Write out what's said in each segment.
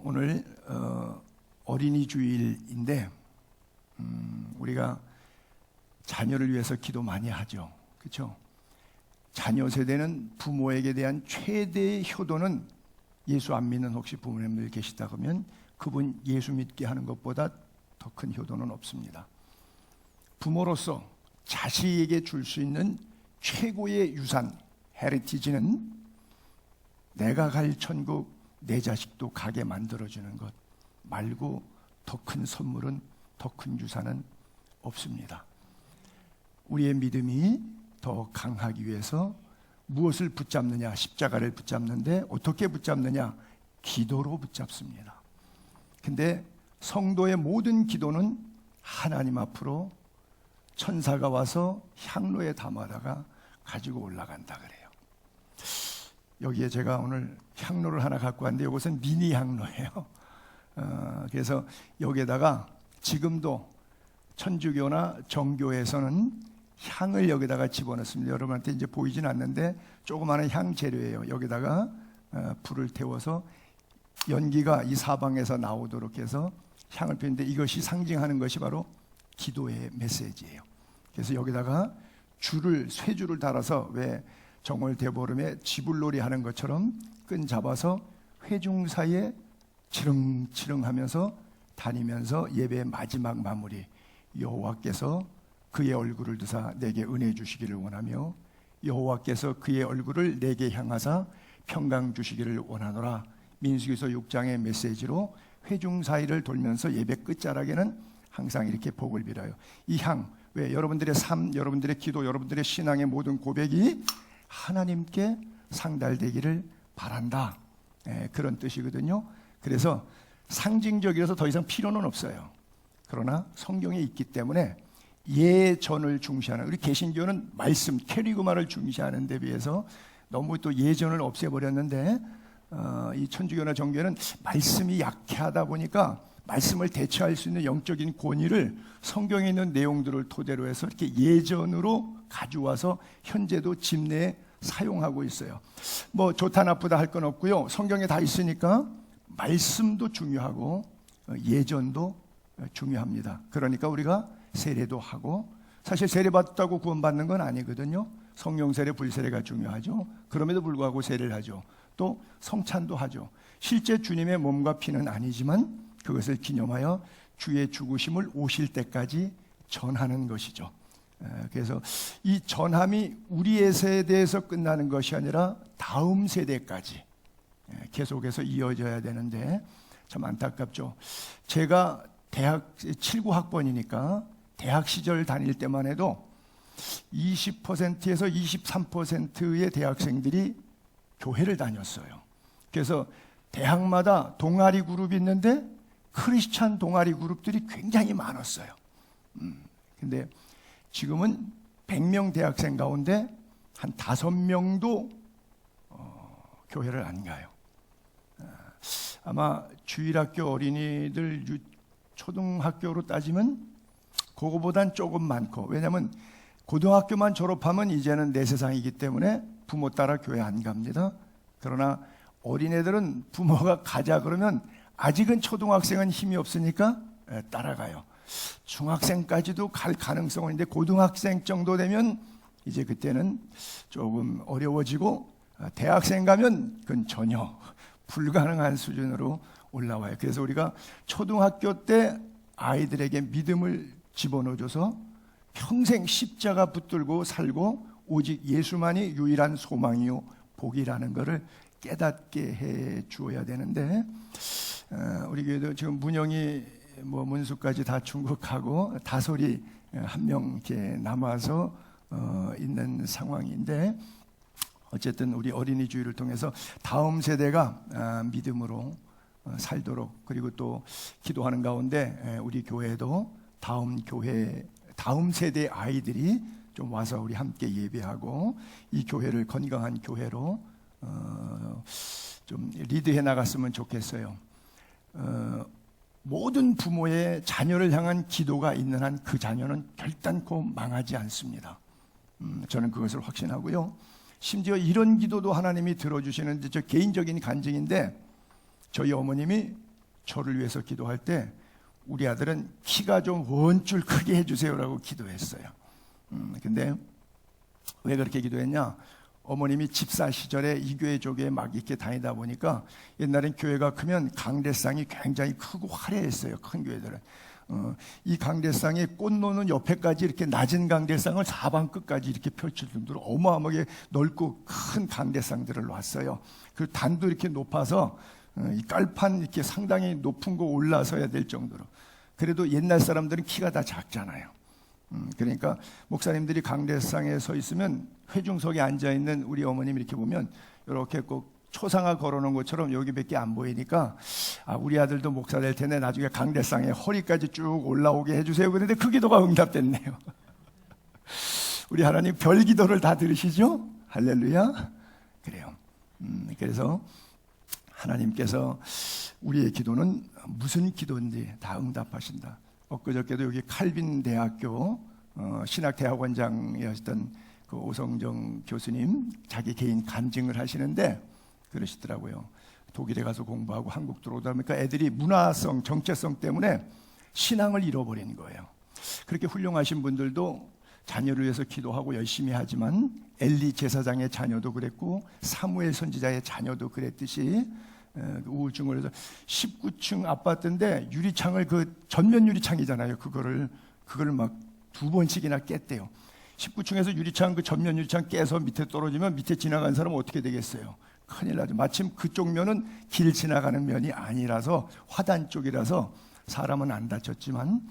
오늘 어린이 주일인데 우리가 자녀를 위해서 기도 많이 하죠. 그렇죠? 자녀 세대는 부모에게 대한 최대의 효도는 예수 안 믿는 혹시 부모님들 계시다 그러면 그분 예수 믿게 하는 것보다 더 큰 효도는 없습니다. 부모로서 자식에게 줄 수 있는 최고의 유산, 헤리티지는 내가 갈 천국 내 자식도 가게 만들어주는 것 말고 더 큰 선물은, 더 큰 유산은 없습니다. 우리의 믿음이 더 강하기 위해서 무엇을 붙잡느냐? 십자가를 붙잡는데 어떻게 붙잡느냐? 기도로 붙잡습니다. 근데 성도의 모든 기도는 하나님 앞으로 천사가 와서 향로에 담아다가 가지고 올라간다 그래요. 여기에 제가 오늘 향로를 하나 갖고 왔는데 이것은 미니 향로예요. 그래서 여기에다가 지금도 천주교나 정교에서는 향을 여기다가 집어넣습니다. 여러분한테 이제 보이진 않는데 조그마한 향 재료예요. 여기다가 불을 태워서 연기가 이 사방에서 나오도록 해서 향을 피우는데 이것이 상징하는 것이 바로 기도의 메시지예요. 그래서 여기다가 쇠줄을 달아서 왜 정월 대보름에 지불놀이 하는 것처럼 끈 잡아서 회중 사이에 치릉치릉 하면서 다니면서 예배의 마지막 마무리, 여호와께서 그의 얼굴을 드사 내게 은혜 주시기를 원하며 여호와께서 그의 얼굴을 내게 향하사 평강 주시기를 원하노라. 민수기서 6장의 메시지로 회중 사이를 돌면서 예배 끝자락에는 항상 이렇게 복을 빌어요. 이 향, 왜 여러분들의 삶, 여러분들의 기도, 여러분들의 신앙의 모든 고백이 하나님께 상달되기를 바란다. 그런 뜻이거든요. 그래서 상징적이어서 더 이상 필요는 없어요. 그러나 성경에 있기 때문에 예전을 중시하는, 우리 개신교는 말씀, 캐리그마를 중시하는 데 비해서 너무 또 예전을 없애버렸는데 이 천주교나 정교는 말씀이 약하다 보니까 말씀을 대체할 수 있는 영적인 권위를 성경에 있는 내용들을 토대로 해서 이렇게 예전으로 가져와서 현재도 집내에 사용하고 있어요. 뭐 좋다 나쁘다 할 건 없고요. 성경에 다 있으니까 말씀도 중요하고 예전도 중요합니다. 그러니까 우리가 세례도 하고, 사실 세례 받았다고 구원받는 건 아니거든요. 성령 세례, 불세례가 중요하죠. 그럼에도 불구하고 세례를 하죠. 또 성찬도 하죠. 실제 주님의 몸과 피는 아니지만 그것을 기념하여 주의 죽으심을 오실 때까지 전하는 것이죠. 그래서 이 전함이 우리의 세대에서 끝나는 것이 아니라 다음 세대까지 계속해서 이어져야 되는데 참 안타깝죠. 제가 대학 79학번이니까 대학 시절 다닐 때만 해도 20%에서 23%의 대학생들이 교회를 다녔어요. 그래서 대학마다 동아리 그룹이 있는데 크리스찬 동아리 그룹들이 굉장히 많았어요. 근데 지금은 100명 대학생 가운데 한 5명도 교회를 안 가요. 아마 주일학교 어린이들 초등학교로 따지면 그거보단 조금 많고, 왜냐하면 고등학교만 졸업하면 이제는 내 세상이기 때문에 부모 따라 교회 안 갑니다. 그러나 어린애들은 부모가 가자 그러면 아직은 초등학생은 힘이 없으니까 따라가요. 중학생까지도 갈 가능성은 있는데 고등학생 정도 되면 이제 그때는 조금 어려워지고 대학생 가면 그건 전혀 불가능한 수준으로 올라와요. 그래서 우리가 초등학교 때 아이들에게 믿음을 집어넣어줘서 평생 십자가 붙들고 살고 오직 예수만이 유일한 소망이요 복이라는 것을 깨닫게 해 주어야 되는데 우리 교회도 지금 문영이 문수까지 다 중국하고 다솔이 한 명 이렇게 남아서 있는 상황인데, 어쨌든 우리 어린이 주일을 통해서 다음 세대가 믿음으로 살도록, 그리고 또 기도하는 가운데 우리 교회도 다음 세대 아이들이 좀 와서 우리 함께 예배하고 이 교회를 건강한 교회로 좀 리드해 나갔으면 좋겠어요. 모든 부모의 자녀를 향한 기도가 있는 한 그 자녀는 결단코 망하지 않습니다. 저는 그것을 확신하고요. 심지어 이런 기도도 하나님이 들어주시는데, 저 개인적인 간증인데 저희 어머님이 저를 위해서 기도할 때 우리 아들은 키가 좀 원줄 크게 해주세요라고 기도했어요. 근데 왜 그렇게 기도했냐? 어머님이 집사 시절에 이 교회 저 교회 막 이렇게 다니다 보니까 옛날엔 교회가 크면 강대상이 굉장히 크고 화려했어요. 큰 교회들은. 이 강대상이 꽃 노는 옆에까지 이렇게 낮은 강대상을 사방 끝까지 이렇게 펼칠 정도로 어마어마하게 넓고 큰 강대상들을 놨어요. 그 단도 이렇게 높아서 이 깔판 이렇게 상당히 높은 거 올라서야 될 정도로. 그래도 옛날 사람들은 키가 다 작잖아요. 그러니까 목사님들이 강대상에 서 있으면 회중석에 앉아 있는 우리 어머님 이렇게 보면 이렇게 꼭 초상화 걸어놓은 것처럼 여기밖에 안 보이니까 우리 아들도 목사 될 텐데 나중에 강대상에 허리까지 쭉 올라오게 해주세요. 그런데 그 기도가 응답됐네요. 우리 하나님 별 기도를 다 들으시죠? 할렐루야. 그래요. 그래서 하나님께서 우리의 기도는 무슨 기도인지 다 응답하신다. 엊그저께도 여기 칼빈 대학교 신학대학원장이었던 그 오성정 교수님 자기 개인 간증을 하시는데 그러시더라고요. 독일에 가서 공부하고 한국 들어오다 보니까 애들이 문화성, 정체성 때문에 신앙을 잃어버린 거예요. 그렇게 훌륭하신 분들도 자녀를 위해서 기도하고 열심히 하지만 엘리 제사장의 자녀도 그랬고 사무엘 선지자의 자녀도 그랬듯이 우울증을 해서 19층 아파트인데 유리창을 그 전면 유리창이잖아요. 그거를 막 2번씩이나 깼대요. 19층에서 유리창 그 전면 유리창 깨서 밑에 떨어지면 밑에 지나간 사람은 어떻게 되겠어요? 큰일 나죠. 마침 그쪽 면은 길 지나가는 면이 아니라서 화단 쪽이라서 사람은 안 다쳤지만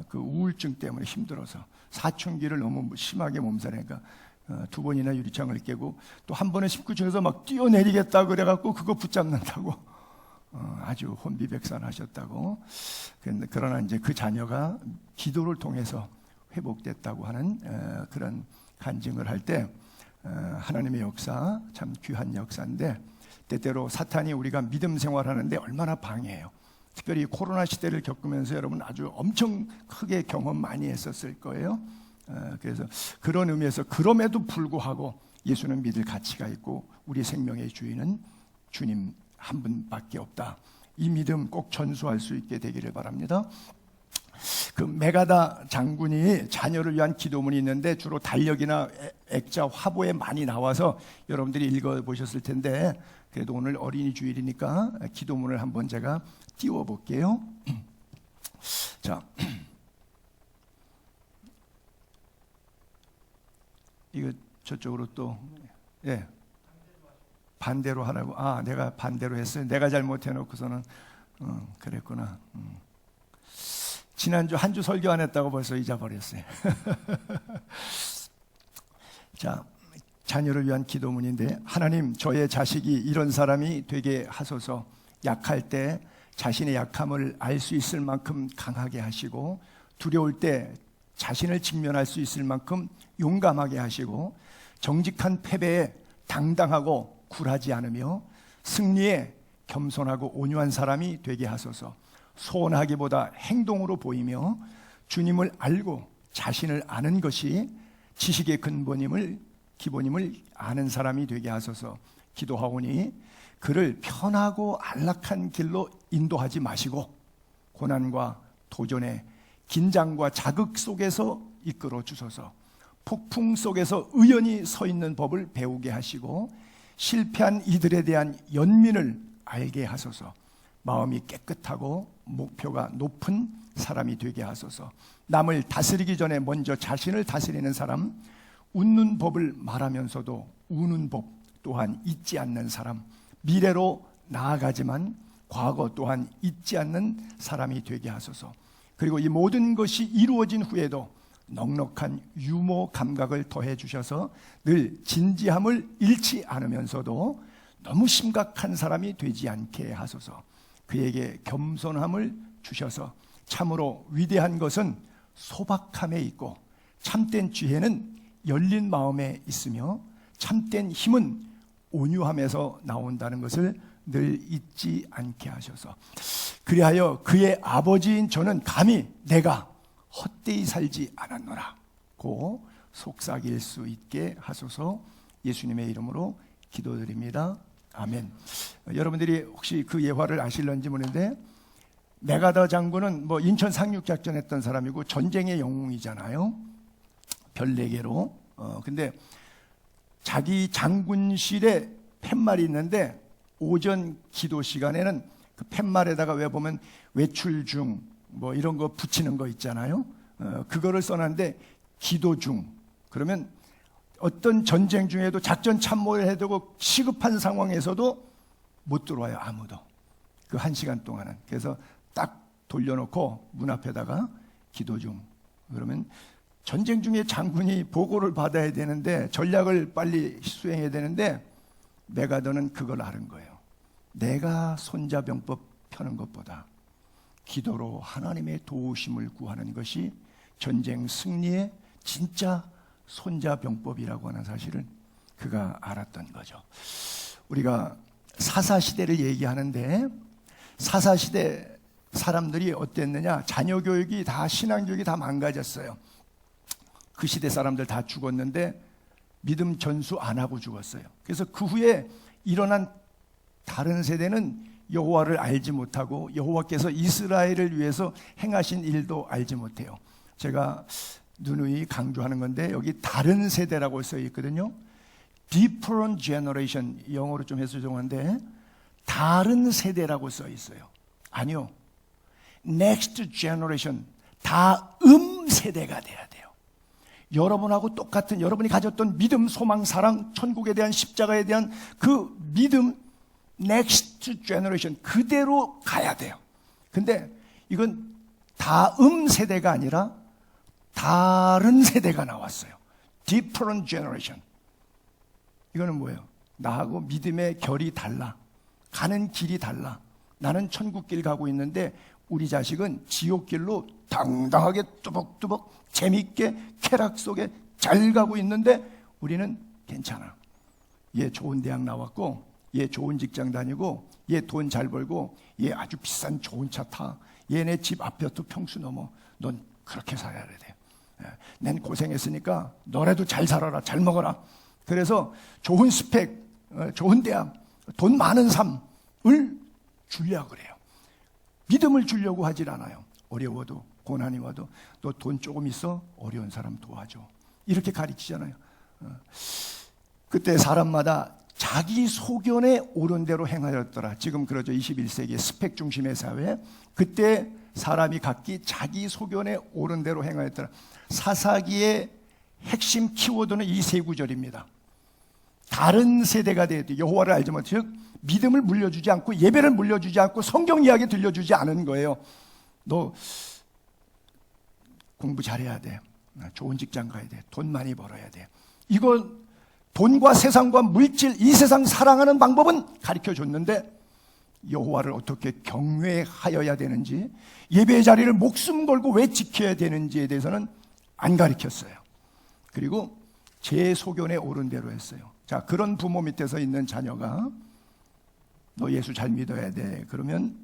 그 우울증 때문에 힘들어서 사춘기를 너무 심하게 몸살이니까 2번이나 유리창을 깨고 또 한 번은 19층에서 막 뛰어내리겠다 그래갖고 그거 붙잡는다고 아주 혼비백산하셨다고. 그러나 이제 그 자녀가 기도를 통해서 회복됐다고 하는 그런 간증을 할 때 하나님의 역사 참 귀한 역사인데 때때로 사탄이 우리가 믿음 생활하는데 얼마나 방해해요. 특별히 코로나 시대를 겪으면서 여러분 아주 엄청 크게 경험 많이 했었을 거예요. 그래서 그런 의미에서 그럼에도 불구하고 예수는 믿을 가치가 있고 우리 생명의 주인은 주님 한 분밖에 없다. 이 믿음 꼭 전수할 수 있게 되기를 바랍니다. 그 메가다 장군이 자녀를 위한 기도문이 있는데 주로 달력이나 액자 화보에 많이 나와서 여러분들이 읽어보셨을 텐데 그래도 오늘 어린이 주일이니까 기도문을 한번 제가 띄워볼게요. 자, 이거 저쪽으로 또 반대로 하라고. 내가 반대로 했어요. 내가 잘못해놓고서는 그랬구나. 지난주 한 주 설교 안 했다고 벌써 잊어버렸어요. 자, 자녀를 위한 기도문인데 하나님 저의 자식이 이런 사람이 되게 하소서. 약할 때 자신의 약함을 알 수 있을 만큼 강하게 하시고 두려울 때 자신을 직면할 수 있을 만큼 용감하게 하시고 정직한 패배에 당당하고 굴하지 않으며 승리에 겸손하고 온유한 사람이 되게 하소서. 소원하기보다 행동으로 보이며 주님을 알고 자신을 아는 것이 지식의 기본임을 아는 사람이 되게 하소서. 기도하오니 그를 편하고 안락한 길로 인도하지 마시고 고난과 도전에 긴장과 자극 속에서 이끌어 주소서. 폭풍 속에서 의연히 서 있는 법을 배우게 하시고 실패한 이들에 대한 연민을 알게 하소서. 마음이 깨끗하고 목표가 높은 사람이 되게 하소서. 남을 다스리기 전에 먼저 자신을 다스리는 사람, 웃는 법을 말하면서도 우는 법 또한 잊지 않는 사람, 미래로 나아가지만 과거 또한 잊지 않는 사람이 되게 하소서. 그리고 이 모든 것이 이루어진 후에도 넉넉한 유머 감각을 더해 주셔서 늘 진지함을 잃지 않으면서도 너무 심각한 사람이 되지 않게 하소서. 그에게 겸손함을 주셔서 참으로 위대한 것은 소박함에 있고 참된 지혜는 열린 마음에 있으며 참된 힘은 온유함에서 나온다는 것을 늘 잊지 않게 하셔서 그리하여 그의 아버지인 저는 감히 내가 헛되이 살지 않았노라고 속삭일 수 있게 하소서. 예수님의 이름으로 기도드립니다. 아멘. 여러분들이 혹시 그 예화를 아실런지 모르는데 메가더 장군은 뭐 인천 상륙작전 했던 사람이고 전쟁의 영웅이잖아요. 별 4개로. 근데 자기 장군실에 팻말이 있는데 오전 기도 시간에는 그 팻말에다가 왜 보면 외출 중 뭐 이런 거 붙이는 거 있잖아요. 그거를 써놨는데 기도 중. 그러면 어떤 전쟁 중에도 작전 참모를 해두고 시급한 상황에서도 못 들어와요, 아무도. 그 1시간 동안은. 그래서 딱 돌려놓고 문 앞에다가 기도 중. 그러면 전쟁 중에 장군이 보고를 받아야 되는데 전략을 빨리 수행해야 되는데 메가더는 그걸 아는 거예요. 내가 손자병법 펴는 것보다 기도로 하나님의 도우심을 구하는 것이 전쟁 승리의 진짜 손자병법이라고 하는 사실을 그가 알았던 거죠. 우리가 사사시대를 얘기하는데 사사시대 사람들이 어땠느냐? 자녀 교육이 다 신앙교육이 다 망가졌어요. 그 시대 사람들 다 죽었는데 믿음 전수 안 하고 죽었어요. 그래서 그 후에 일어난 다른 세대는 여호와를 알지 못하고 여호와께서 이스라엘을 위해서 행하신 일도 알지 못해요. 제가 누누이 강조하는 건데 여기 다른 세대라고 써 있거든요. Different generation, 영어로 좀 해서 죄송한데 다른 세대라고 써 있어요. 아니요, Next generation, 다음 세대가 돼야 돼요. 여러분하고 똑같은 여러분이 가졌던 믿음, 소망, 사랑, 천국에 대한 십자가에 대한 그 믿음 Next generation 그대로 가야 돼요. 근데 이건 다음 세대가 아니라 다른 세대가 나왔어요. Different generation. 이거는 뭐예요? 나하고 믿음의 결이 달라. 가는 길이 달라. 나는 천국길 가고 있는데 우리 자식은 지옥길로 당당하게 뚜벅뚜벅 재밌게 쾌락 속에 잘 가고 있는데 우리는 괜찮아. 얘 좋은 대학 나왔고 얘 좋은 직장 다니고 얘 돈 잘 벌고 얘 아주 비싼 좋은 차 타. 얘네 집 아파트 평수 넘어. 넌 그렇게 살아야 돼. 난 고생했으니까 너라도 잘 살아라. 잘 먹어라. 그래서 좋은 스펙, 좋은 대학, 돈 많은 삶을 주려고 그래요. 믿음을 주려고 하질 않아요. 어려워도 고난이 와도 너 돈 조금 있어? 어려운 사람 도와줘. 이렇게 가르치잖아요. 그때 사람마다 자기 소견에 옳은 대로 행하였더라. 지금 그러죠. 21세기 스펙 중심의 사회. 그때 사람이 각기 자기 소견에 옳은 대로 행하였더라. 사사기의 핵심 키워드는 이 세 구절입니다. 다른 세대가 돼야 돼. 여호와를 알지 못해. 즉 믿음을 물려주지 않고 예배를 물려주지 않고 성경 이야기 들려주지 않은 거예요. 너 공부 잘해야 돼. 좋은 직장 가야 돼. 돈 많이 벌어야 돼. 이거 돈과 세상과 물질, 이 세상 사랑하는 방법은 가르쳐줬는데 여호와를 어떻게 경외하여야 되는지, 예배의 자리를 목숨 걸고 왜 지켜야 되는지에 대해서는 안 가르쳤어요. 그리고 제 소견에 옳은 대로 했어요. 자, 그런 부모 밑에서 있는 자녀가 너 예수 잘 믿어야 돼. 그러면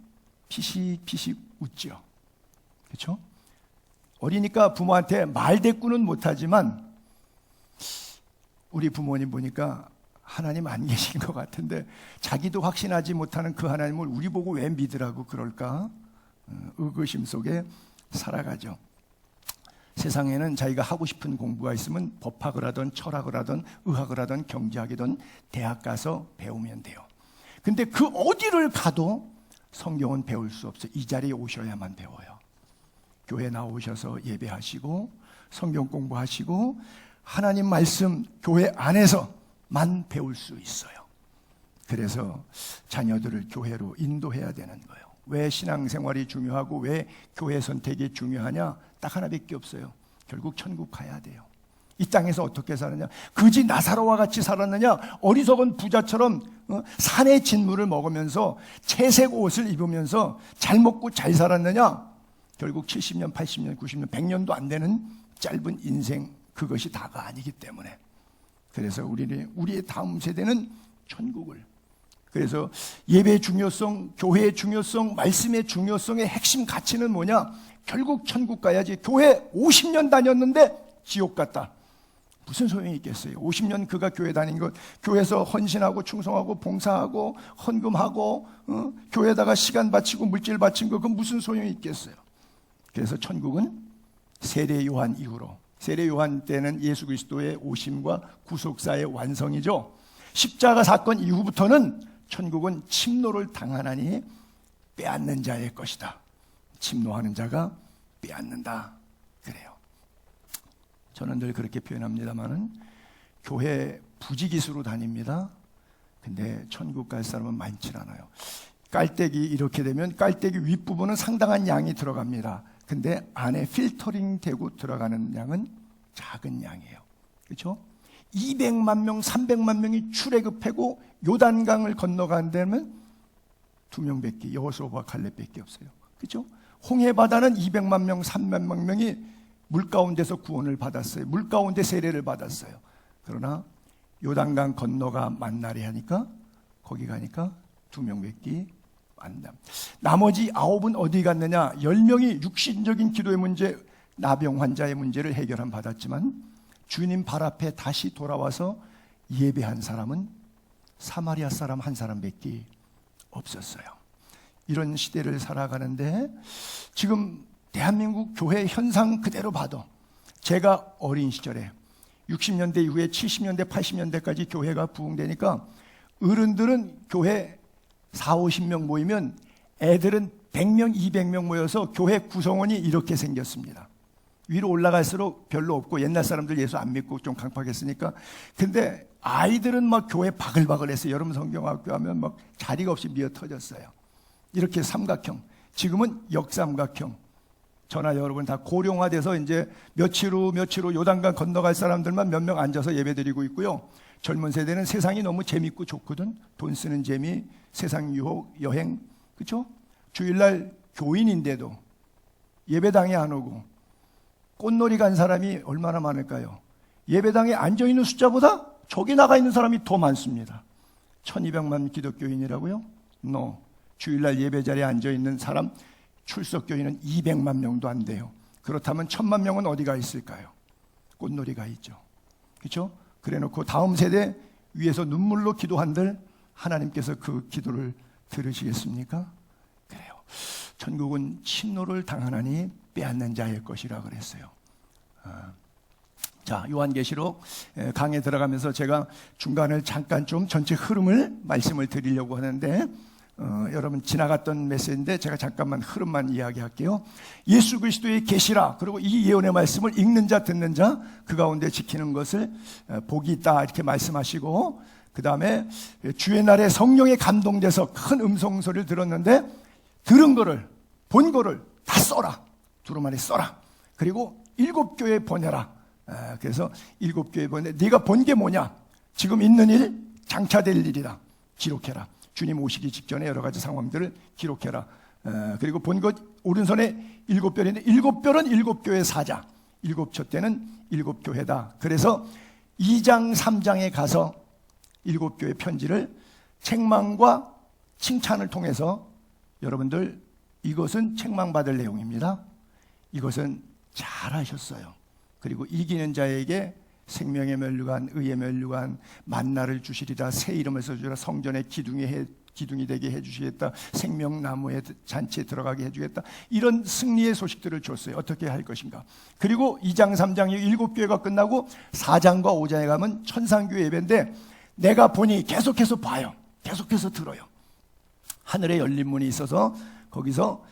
피식피식 웃죠. 그렇죠? 어리니까 부모한테 말대꾸는 못하지만 우리 부모님 보니까 하나님 안 계신 것 같은데 자기도 확신하지 못하는 그 하나님을 우리 보고 왜 믿으라고 그럴까? 의구심 속에 살아가죠. 세상에는 자기가 하고 싶은 공부가 있으면 법학을 하든 철학을 하든 의학을 하든 경제학이든 대학 가서 배우면 돼요. 근데 그 어디를 가도 성경은 배울 수 없어요. 이 자리에 오셔야만 배워요. 교회 나오셔서 예배하시고 성경 공부하시고 하나님 말씀 교회 안에서만 배울 수 있어요. 그래서 자녀들을 교회로 인도해야 되는 거예요. 왜 신앙생활이 중요하고 왜 교회 선택이 중요하냐? 딱 하나밖에 없어요. 결국 천국 가야 돼요. 이 땅에서 어떻게 살았냐? 그지 나사로와 같이 살았느냐? 어리석은 부자처럼 산의 진물을 먹으면서 채색 옷을 입으면서 잘 먹고 잘 살았느냐? 결국 70년, 80년, 90년, 100년도 안 되는 짧은 인생, 그것이 다가 아니기 때문에. 그래서 우리의 다음 세대는 천국을. 그래서 예배의 중요성, 교회의 중요성, 말씀의 중요성의 핵심 가치는 뭐냐? 결국 천국 가야지. 교회 50년 다녔는데 지옥 갔다. 무슨 소용이 있겠어요? 50년 그가 교회 다닌 것, 교회에서 헌신하고 충성하고 봉사하고 헌금하고 교회에다가 시간 바치고 물질 바친 거, 그건 무슨 소용이 있겠어요? 그래서 천국은 세례 요한 이후로, 세례 요한 때는 예수 그리스도의 오심과 구속사의 완성이죠. 십자가 사건 이후부터는 천국은 침노를 당하나니 빼앗는 자의 것이다. 침노하는 자가 빼앗는다. 그래요. 저는 늘 그렇게 표현합니다만은 교회 부지기수로 다닙니다. 근데 천국 갈 사람은 많지 않아요. 깔때기 이렇게 되면 깔때기 윗부분은 상당한 양이 들어갑니다. 근데 안에 필터링 되고 들어가는 양은 작은 양이에요. 그렇죠? 200만 명, 300만 명이 출애굽하고 요단강을 건너간다면 2명밖에, 여호수아와 갈렙밖에 없어요. 그렇죠? 홍해 바다는 200만 명, 300만 명이 물 가운데서 구원을 받았어요. 물 가운데 세례를 받았어요. 그러나 요단강 건너가 만나리 하니까 거기 가니까 2명밖에 안 남. 나머지 9은 어디 갔느냐? 10명이 육신적인 기도의 문제, 나병 환자의 문제를 해결한 받았지만 주님 발 앞에 다시 돌아와서 예배한 사람은 사마리아 사람 한 사람밖에 없었어요. 이런 시대를 살아가는데 지금 대한민국 교회 현상 그대로 봐도, 제가 어린 시절에 60년대 이후에 70년대 80년대까지 교회가 부흥되니까 어른들은 교회 40-50명 모이면 애들은 100명 200명 모여서 교회 구성원이 이렇게 생겼습니다. 위로 올라갈수록 별로 없고 옛날 사람들 예수 안 믿고 좀 강팍했으니까. 근데 아이들은 막 교회 바글바글해서 여름 성경학교 하면 막 자리가 없이 미어 터졌어요. 이렇게 삼각형, 지금은 역삼각형. 저나 여러분 다 고령화돼서 이제 며칠 후 요단강 건너갈 사람들만 몇 명 앉아서 예배드리고 있고요. 젊은 세대는 세상이 너무 재밌고 좋거든. 돈 쓰는 재미, 세상 유혹, 여행, 그렇죠? 주일날 교인인데도 예배당에 안 오고 꽃놀이 간 사람이 얼마나 많을까요? 예배당에 앉아있는 숫자보다 저기 나가 있는 사람이 더 많습니다. 1200만 기독교인이라고요? No. 주일날 예배 자리에 앉아있는 사람 출석교인은 200만 명도 안 돼요. 그렇다면 1000만 명은 어디가 있을까요? 꽃놀이가 있죠. 그렇죠? 그래놓고 다음 세대 위에서 눈물로 기도한들 하나님께서 그 기도를 들으시겠습니까? 그래요. 천국은 침노를 당하나니 빼앗는 자의 것이라 그랬어요. 자, 요한계시록 강에 들어가면서 제가 중간을 잠깐 좀 전체 흐름을 말씀을 드리려고 하는데 여러분 지나갔던 메시지인데 제가 잠깐만 흐름만 이야기할게요. 예수 그리스도의 계시라, 그리고 이 예언의 말씀을 읽는 자 듣는 자 그 가운데 지키는 것을 복이 있다 이렇게 말씀하시고, 그 다음에 주의 날에 성령에 감동돼서 큰 음성 소리를 들었는데 들은 거를 본 거를 다 써라, 두루마리 써라, 그리고 7교회 보내라. 그래서 7교회 보내, 네가 본 게 뭐냐, 지금 있는 일, 장차될 일이다, 기록해라. 주님 오시기 직전에 여러 가지 상황들을 기록해라. 그리고 본 것 오른손에 7별인데 7별은 7교회 사자, 7촛대는 7교회다. 그래서 2장 3장에 가서 7교회 편지를 책망과 칭찬을 통해서 여러분들 이것은 책망받을 내용입니다. 이것은 잘하셨어요. 그리고 이기는 자에게 생명의 면류관, 의의 면류관, 만나를 주시리라, 새 이름을 써주라, 성전의 기둥이 되게 해주시겠다, 생명나무의 잔치에 들어가게 해주겠다, 이런 승리의 소식들을 줬어요. 어떻게 할 것인가. 그리고 2장 3장 7교회가 끝나고 4장과 5장에 가면 천상교회 예배인데 내가 보니 계속해서 봐요, 계속해서 들어요. 하늘에 열린 문이 있어서 거기서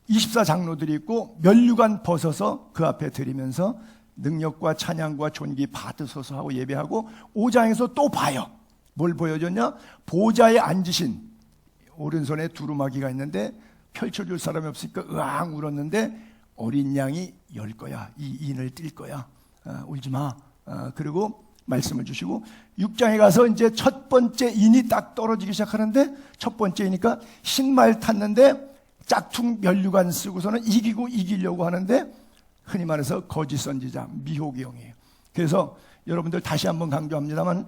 24장로들이 있고 면류관 벗어서 그 앞에 드리면서 능력과 찬양과 존귀 받으소서 하고 예배하고, 5장에서 또 봐요. 뭘 보여줬냐? 보좌에 앉으신, 오른손에 두루마기가 있는데 펼쳐줄 사람이 없으니까 으앙 울었는데 어린 양이 열 거야, 이 인을 띨 거야, 울지 마. 그리고 말씀을 주시고, 6장에 가서 이제 첫 번째 인이 딱 떨어지기 시작하는데, 첫 번째이니까 신말 탔는데 짝퉁 면류관 쓰고서는 이기려고 하는데, 흔히 말해서 거짓 선지자, 미혹의 영이에요. 그래서 여러분들 다시 한번 강조합니다만,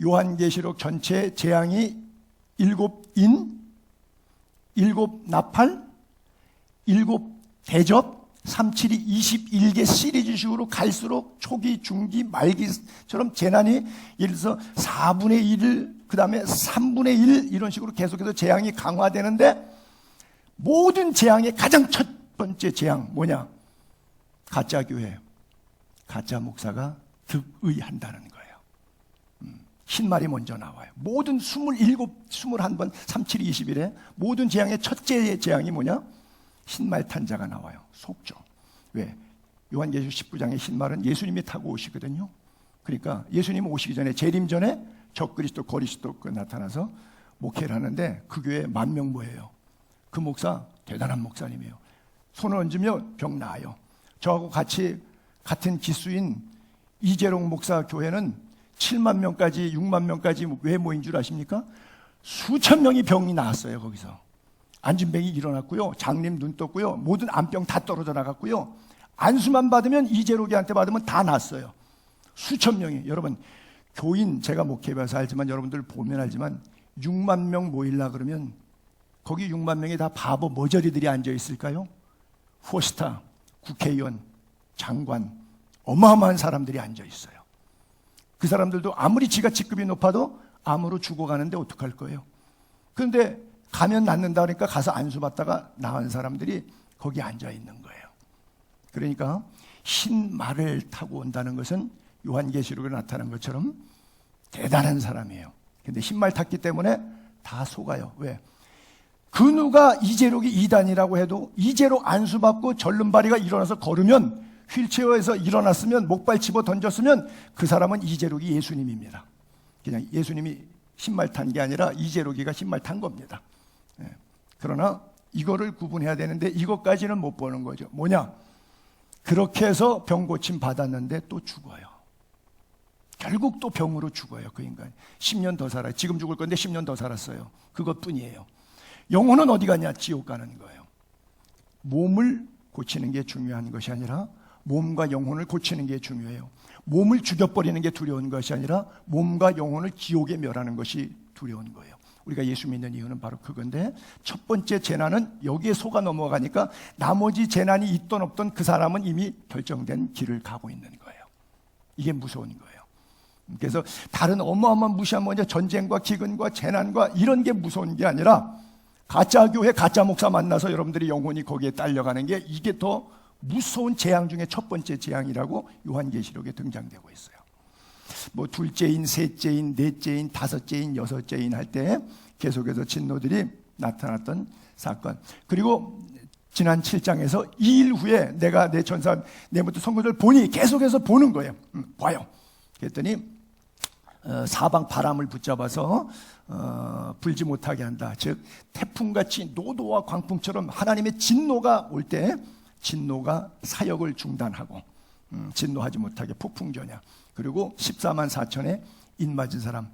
요한계시록 전체 재앙이 7인, 7나팔, 7대접, 372 21개 시리즈식으로 갈수록 초기, 중기, 말기처럼 재난이 예를 들어서 4분의 1, 그 다음에 3분의 1 이런 식으로 계속해서 재앙이 강화되는데 모든 재앙의 가장 첫 번째 재앙 뭐냐? 가짜 교회, 가짜 목사가 득의한다는 거예요. 흰말이 먼저 나와요. 모든 27, 21번 372 21에 모든 재앙의 첫째 재앙이 뭐냐? 흰말 탄 자가 나와요. 속죠. 왜? 요한계시록 19장의 흰말은 예수님이 타고 오시거든요. 그러니까 예수님 오시기 전에 재림 전에 적그리스도 거리스도가 나타나서 목회를 하는데 그 교회 10,000명 모여요. 그 목사 대단한 목사님이에요. 손을 얹으면 병 나아요. 저하고 같은 기수인 이재롱 목사 교회는 7만 명까지 6만 명까지 왜 모인 줄 아십니까? 수천 명이 병이 나았어요. 거기서 안진뱅이 일어났고요, 장님 눈 떴고요, 모든 안병 다 떨어져 나갔고요, 안수만 받으면 이재록이한테 받으면 다 났어요. 수천 명이. 여러분 교인 제가 목회해봐서 알지만 여러분들 보면 알지만 6만 명 모일라 그러면 거기 6만 명이 다 바보 머저리들이 앉아 있을까요? 포스타, 국회의원, 장관, 어마어마한 사람들이 앉아 있어요. 그 사람들도 아무리 지가 직급이 높아도 암으로 죽어가는데 어떡할 거예요? 그런데 가면 낫는다 그러니까 가서 안수받다가 나은 사람들이 거기 앉아 있는 거예요. 그러니까 흰 말을 타고 온다는 것은 요한계시록에 나타난 것처럼 대단한 사람이에요. 근데 흰 말 탔기 때문에 다 속아요. 왜? 그 누가 이재록이 이단이라고 해도 이재록 안수받고 절름발이가 일어나서 걸으면 휠체어에서 일어났으면 목발 집어 던졌으면 그 사람은 이재록이 예수님입니다. 그냥 예수님이 흰말 탄 게 아니라 이재록이가 흰말 탄 겁니다. 그러나 이거를 구분해야 되는데 이것까지는 못 보는 거죠. 뭐냐? 그렇게 해서 병 고침 받았는데 또 죽어요. 결국 또 병으로 죽어요. 그 인간이 10년 더 살아요. 지금 죽을 건데 10년 더 살았어요. 그것뿐이에요. 영혼은 어디 가냐? 지옥 가는 거예요. 몸을 고치는 게 중요한 것이 아니라 몸과 영혼을 고치는 게 중요해요. 몸을 죽여버리는 게 두려운 것이 아니라 몸과 영혼을 지옥에 멸하는 것이 두려운 거예요. 우리가 예수 믿는 이유는 바로 그건데, 첫 번째 재난은 여기에 속아 넘어가니까 나머지 재난이 있던 없던 그 사람은 이미 결정된 길을 가고 있는 거예요. 이게 무서운 거예요. 그래서 다른 어마어마한 무시한 뭐냐, 전쟁과 기근과 재난과 이런 게 무서운 게 아니라 가짜 교회, 가짜 목사 만나서 여러분들이 영혼이 거기에 딸려가는 게, 이게 더 무서운 재앙 중에 첫 번째 재앙이라고 요한계시록에 등장되고 있어요. 뭐 둘째인, 셋째인, 넷째인, 다섯째인, 여섯째인 할 때 계속해서 진노들이 나타났던 사건. 그리고 지난 7장에서 2일 후에 내가 내 전사 내부터 선거를 보니, 계속해서 보는 거예요. 봐요. 그랬더니 사방 바람을 붙잡아서 불지 못하게 한다. 즉 태풍같이 노도와 광풍처럼 하나님의 진노가 올 때 진노가 사역을 중단하고 진노하지 못하게 폭풍전야. 그리고 14만 4천의 인맞은 사람,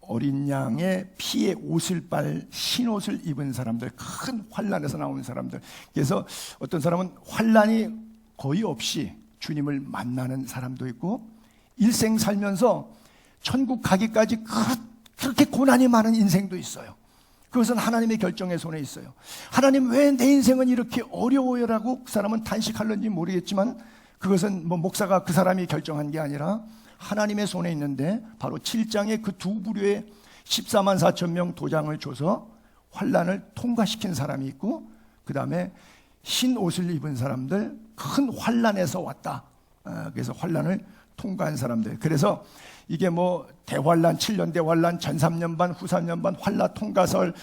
어린 양의 피에 옷을 빨 흰옷을 입은 사람들, 큰 환난에서 나오는 사람들. 그래서 어떤 사람은 환난이 거의 없이 주님을 만나는 사람도 있고, 일생 살면서 천국 가기까지 그렇게 고난이 많은 인생도 있어요. 그것은 하나님의 결정의 손에 있어요. 하나님 왜 내 인생은 이렇게 어려워요라고 그 사람은 탄식할는지 모르겠지만, 그것은 뭐 목사가 그 사람이 결정한 게 아니라 하나님의 손에 있는데, 바로 7장의 그 두 부류의 14만 4천 명 도장을 줘서 환난을 통과시킨 사람이 있고, 그 다음에 흰 옷을 입은 사람들, 큰 환난에서 왔다. 그래서 환난을 통과한 사람들. 그래서 이게 뭐 대환란, 7년 대환란, 전 3년 반, 후 3년 반, 환란 통과설,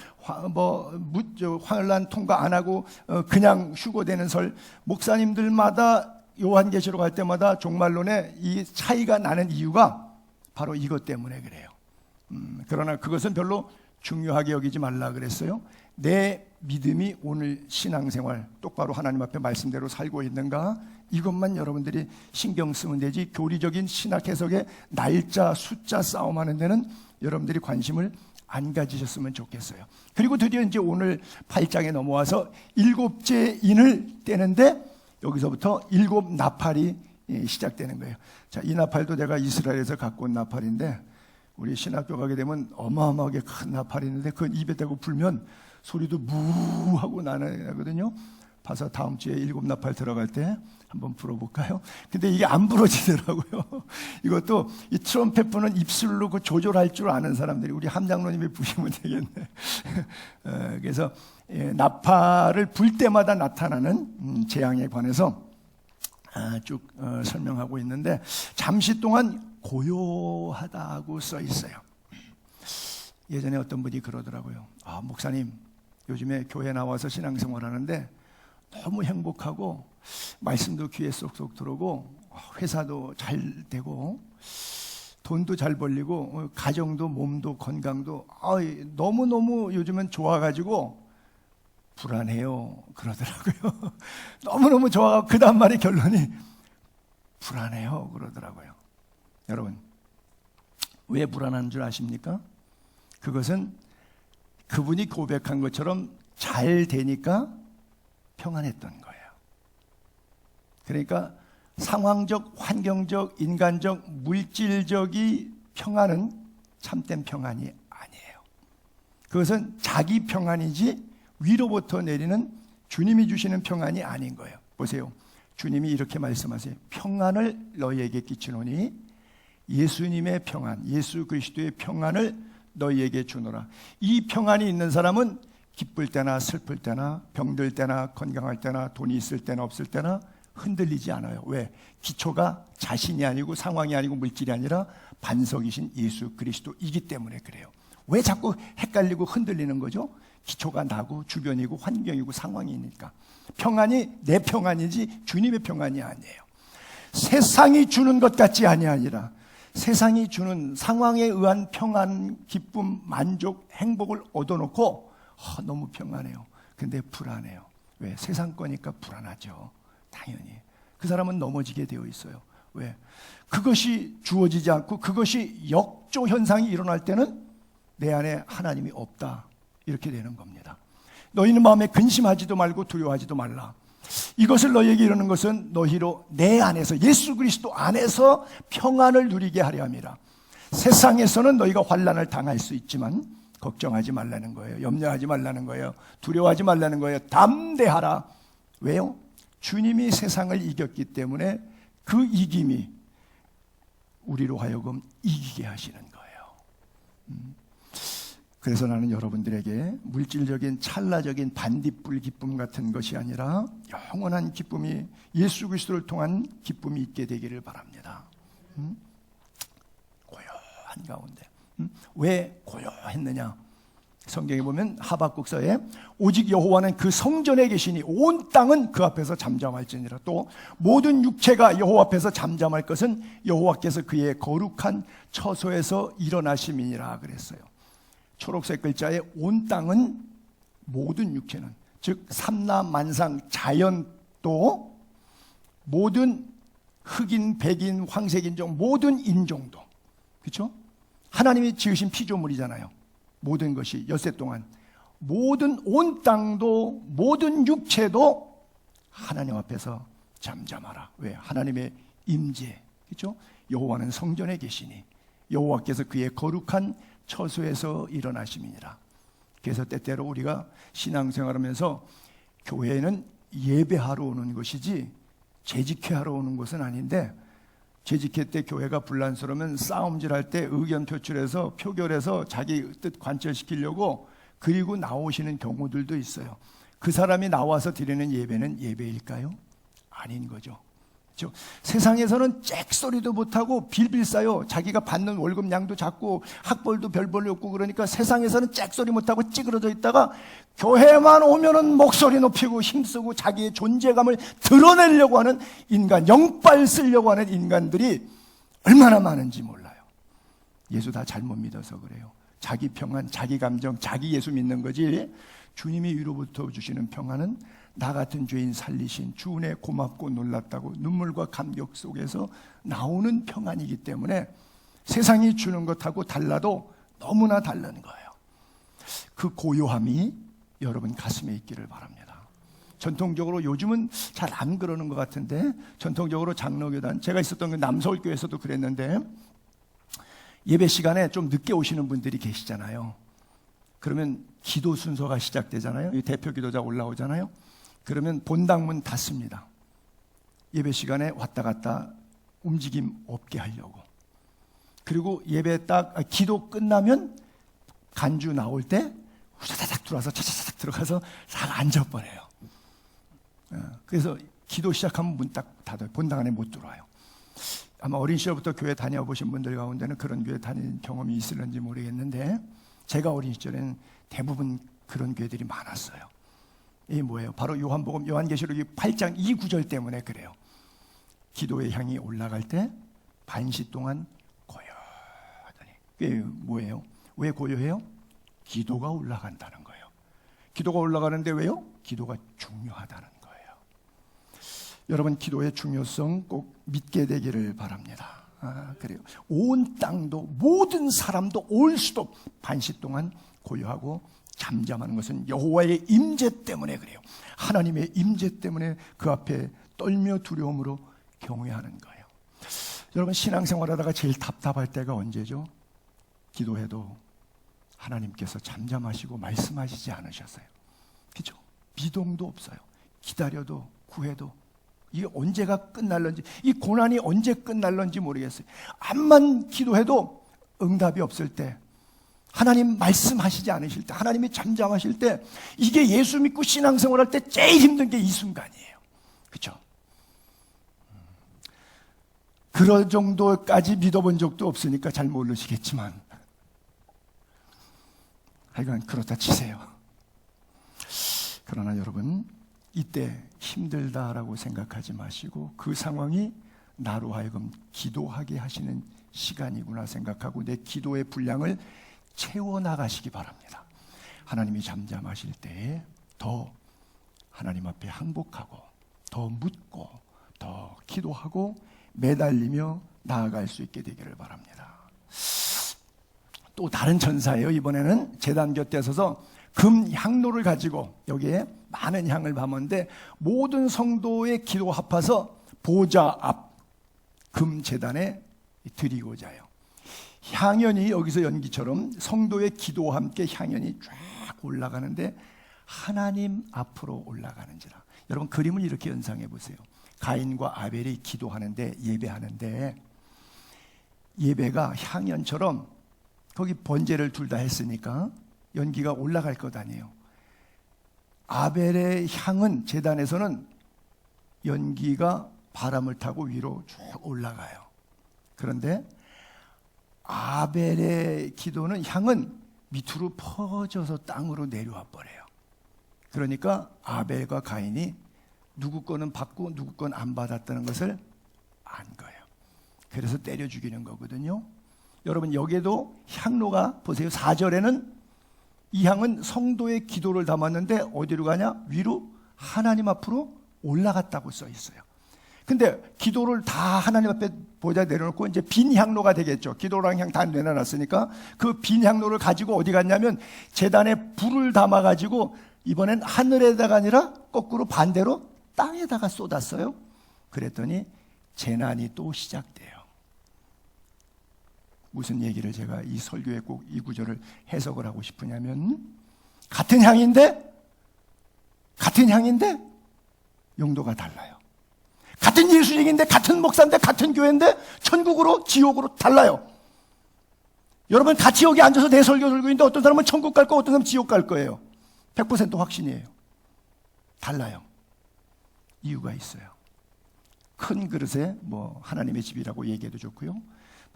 환란 통과 안 하고 그냥 휴고되는 설, 목사님들마다 요한계시록 할 때마다 종말론에 이 차이가 나는 이유가 바로 이것 때문에 그래요. 그러나 그것은 별로 중요하게 여기지 말라 그랬어요. 내 믿음이 오늘 신앙생활 똑바로 하나님 앞에 말씀대로 살고 있는가, 이것만 여러분들이 신경 쓰면 되지, 교리적인 신학 해석에 날짜, 숫자 싸움하는 데는 여러분들이 관심을 안 가지셨으면 좋겠어요. 그리고 드디어 이제 오늘 8장에 넘어와서 일곱째 인을 떼는데, 여기서부터 일곱 나팔이 시작되는 거예요. 자, 이 나팔도 내가 이스라엘에서 갖고 온 나팔인데, 우리 신학교 가게 되면 어마어마하게 큰 나팔이 있는데, 그건 입에 대고 불면 소리도 무하고 나거든요. 봐서 다음 주에 7나팔 들어갈 때 한번 불어볼까요? 근데 이게 안 부러지더라고요. 이것도 이 트럼펫 부는 입술로 그 조절할 줄 아는 사람들이, 우리 함장로님이 부시면 되겠네. 그래서 나팔을 불 때마다 나타나는 재앙에 관해서 쭉 설명하고 있는데, 잠시 동안 고요하다고 써 있어요. 예전에 어떤 분이 그러더라고요. 목사님, 요즘에 교회 나와서 신앙생활 하는데 너무 행복하고 말씀도 귀에 쏙쏙 들어오고 회사도 잘 되고 돈도 잘 벌리고 가정도 몸도 건강도 너무너무 요즘은 좋아가지고 불안해요 그러더라고요. 너무너무 좋아가고 그 다음 말의 결론이 불안해요 그러더라고요. 여러분, 왜 불안한 줄 아십니까? 그것은 그분이 고백한 것처럼 잘 되니까 평안했던 거예요. 그러니까 상황적, 환경적, 인간적, 물질적인 평안은 참된 평안이 아니에요. 그것은 자기 평안이지 위로부터 내리는 주님이 주시는 평안이 아닌 거예요. 보세요. 주님이 이렇게 말씀하세요. 평안을 너희에게 끼치노니 예수님의 평안, 예수 그리스도의 평안을 너희에게 주노라. 이 평안이 있는 사람은 기쁠 때나 슬플 때나 병들 때나 건강할 때나 돈이 있을 때나 없을 때나 흔들리지 않아요. 왜? 기초가 자신이 아니고 상황이 아니고 물질이 아니라 반석이신 예수 그리스도이기 때문에 그래요. 왜 자꾸 헷갈리고 흔들리는 거죠? 기초가 나고 주변이고 환경이고 상황이니까. 평안이 내 평안이지 주님의 평안이 아니에요. 세상이 주는 것 같지 아니라 세상이 주는 상황에 의한 평안, 기쁨, 만족, 행복을 얻어놓고 너무 평안해요. 근데 불안해요. 왜? 세상 거니까 불안하죠. 당연히. 그 사람은 넘어지게 되어 있어요. 왜? 그것이 주어지지 않고 그것이 역조 현상이 일어날 때는 내 안에 하나님이 없다. 이렇게 되는 겁니다. 너희는 마음에 근심하지도 말고 두려워하지도 말라. 이것을 너희에게 이르는 것은 너희로 내 안에서 예수 그리스도 안에서 평안을 누리게 하려 함이라. 세상에서는 너희가 환난을 당할 수 있지만 걱정하지 말라는 거예요. 염려하지 말라는 거예요. 두려워하지 말라는 거예요. 담대하라. 왜요? 주님이 세상을 이겼기 때문에 그 이김이 우리로 하여금 이기게 하시는 거예요. 그래서 나는 여러분들에게 물질적인 찰나적인 반딧불 기쁨 같은 것이 아니라 영원한 기쁨이 예수 그리스도를 통한 기쁨이 있게 되기를 바랍니다. 고요한 가운데. 왜 고요했느냐? 성경에 보면 하박국서에 오직 여호와는 그 성전에 계시니 온 땅은 그 앞에서 잠잠할지니라. 또 모든 육체가 여호와 앞에서 잠잠할 것은 여호와께서 그의 거룩한 처소에서 일어나심이니라 그랬어요. 초록색 글자에 온 땅은 모든 육체는, 즉 삼라만상 자연도 모든 흑인, 백인, 황색인종 모든 인종도, 그렇죠? 하나님이 지으신 피조물이잖아요. 모든 것이 엿새 동안 모든 온 땅도 모든 육체도 하나님 앞에서 잠잠하라. 왜? 하나님의 임재, 그렇죠? 여호와는 성전에 계시니 여호와께서 그의 거룩한 처소에서 일어나심이니라. 그래서 때때로 우리가 신앙생활하면서 교회는 예배하러 오는 것이지 재직회하러 오는 것은 아닌데, 재직회 때 교회가 분란스러우면 싸움질할 때 의견 표출해서 표결해서 자기 뜻 관철시키려고 그리고 나오시는 경우들도 있어요. 그 사람이 나와서 드리는 예배는 예배일까요? 아닌 거죠. 그렇죠? 세상에서는 잭소리도 못하고 빌빌 싸요. 자기가 받는 월급량도 작고 학벌도 별볼이 없고, 그러니까 세상에서는 잭소리 못하고 찌그러져 있다가 교회만 오면은 목소리 높이고 힘쓰고 자기의 존재감을 드러내려고 하는 인간, 영빨 쓰려고 하는 인간들이 얼마나 많은지 몰라요. 예수 다 잘못 믿어서 그래요. 자기 평안, 자기 감정, 자기 예수 믿는 거지 주님이 위로부터 주시는 평안은 나 같은 죄인 살리신 주 은혜 고맙고 놀랐다고 눈물과 감격 속에서 나오는 평안이기 때문에 세상이 주는 것하고 달라도 너무나 다른 거예요. 그 고요함이 여러분 가슴에 있기를 바랍니다. 전통적으로 요즘은 잘 안 그러는 것 같은데, 전통적으로 장로교단, 제가 있었던 그 남서울교회에서도 그랬는데, 예배 시간에 좀 늦게 오시는 분들이 계시잖아요. 그러면 기도 순서가 시작되잖아요. 대표 기도자 올라오잖아요. 그러면 본당문 닫습니다. 예배 시간에 왔다 갔다 움직임 없게 하려고. 그리고 예배 기도 끝나면 간주 나올 때 후다닥 들어와서 차차닥 들어가서 싹 앉아버려요. 그래서 기도 시작하면 문 딱 닫아요. 본당 안에 못 들어와요. 아마 어린 시절부터 교회 다녀보신 분들 가운데는 그런 교회 다닌 경험이 있을는지 모르겠는데, 제가 어린 시절에는 대부분 그런 교회들이 많았어요. 이게 뭐예요? 바로 요한복음 요한계시록 8장 2구절 때문에 그래요. 기도의 향이 올라갈 때 반시 동안 고요하더니. 그게 뭐예요? 왜 고요해요? 기도가 올라간다는 거예요. 기도가 올라가는데 왜요? 기도가 중요하다는 거예요. 여러분, 기도의 중요성 꼭 믿게 되기를 바랍니다. 그래요. 온 땅도 모든 사람도 올 수도 반시 동안 고요하고 잠잠하는 것은 여호와의 임재 때문에 그래요. 하나님의 임재 때문에 그 앞에 떨며 두려움으로 경외하는 거예요. 여러분, 신앙생활하다가 제일 답답할 때가 언제죠? 기도해도 하나님께서 잠잠하시고 말씀하시지 않으셨어요. 그렇죠? 미동도 없어요. 기다려도 구해도 이게 언제가 끝날런지, 이 고난이 언제 끝날런지 모르겠어요. 암만 기도해도 응답이 없을 때, 하나님 말씀하시지 않으실 때, 하나님이 잠잠하실 때, 이게 예수 믿고 신앙생활할 때 제일 힘든 게 이 순간이에요. 그렇죠? 그럴 정도까지 믿어본 적도 없으니까 잘 모르시겠지만, 하여간 그렇다 치세요. 그러나 여러분, 이때 힘들다라고 생각하지 마시고 그 상황이 나로 하여금 기도하게 하시는 시간이구나 생각하고 내 기도의 분량을 채워나가시기 바랍니다. 하나님이 잠잠하실 때에 더 하나님 앞에 항복하고 더 묻고 더 기도하고 매달리며 나아갈 수 있게 되기를 바랍니다. 또 다른 천사예요. 이번에는 제단 곁에 서서 금 향로를 가지고 여기에 많은 향을 담았는데 모든 성도의 기도 합해서 보좌 앞 금 제단에 드리고자 해요. 향연이 여기서 연기처럼 성도의 기도와 함께 향연이 쫙 올라가는데 하나님 앞으로 올라가는지라. 여러분, 그림을 이렇게 연상해 보세요. 가인과 아벨이 기도하는데, 예배하는데 예배가 향연처럼 거기 번제를 둘 다 했으니까 연기가 올라갈 것 아니에요. 아벨의 향은 제단에서는 연기가 바람을 타고 위로 쭉 올라가요. 그런데 아벨의 기도는 향은 밑으로 퍼져서 땅으로 내려와 버려요. 그러니까 아벨과 가인이 누구 거는 받고 누구 건 안 받았다는 것을 안 거예요. 그래서 때려 죽이는 거거든요. 여러분, 여기에도 향로가 보세요. 4절에는 이 향은 성도의 기도를 담았는데 어디로 가냐? 위로 하나님 앞으로 올라갔다고 써 있어요. 근데 기도를 다 하나님 앞에 보좌 내려놓고 이제 빈 향로가 되겠죠. 기도랑 향 다 내려놨으니까 그 빈 향로를 가지고 어디 갔냐면 제단에 불을 담아가지고 이번엔 하늘에다가 아니라 거꾸로 반대로 땅에다가 쏟았어요. 그랬더니 재난이 또 시작돼요. 무슨 얘기를 제가 이 설교에 꼭 이 구절을 해석을 하고 싶으냐면, 같은 향인데 용도가 달라요. 같은 예수님인데, 같은 목사인데, 같은 교회인데 천국으로 지옥으로 달라요. 여러분, 같이 여기 앉아서 내 설교 들고 있는데 어떤 사람은 천국 갈 거고 어떤 사람은 지옥 갈 거예요. 100% 확신이에요. 달라요. 이유가 있어요. 큰 그릇에 하나님의 집이라고 얘기해도 좋고요,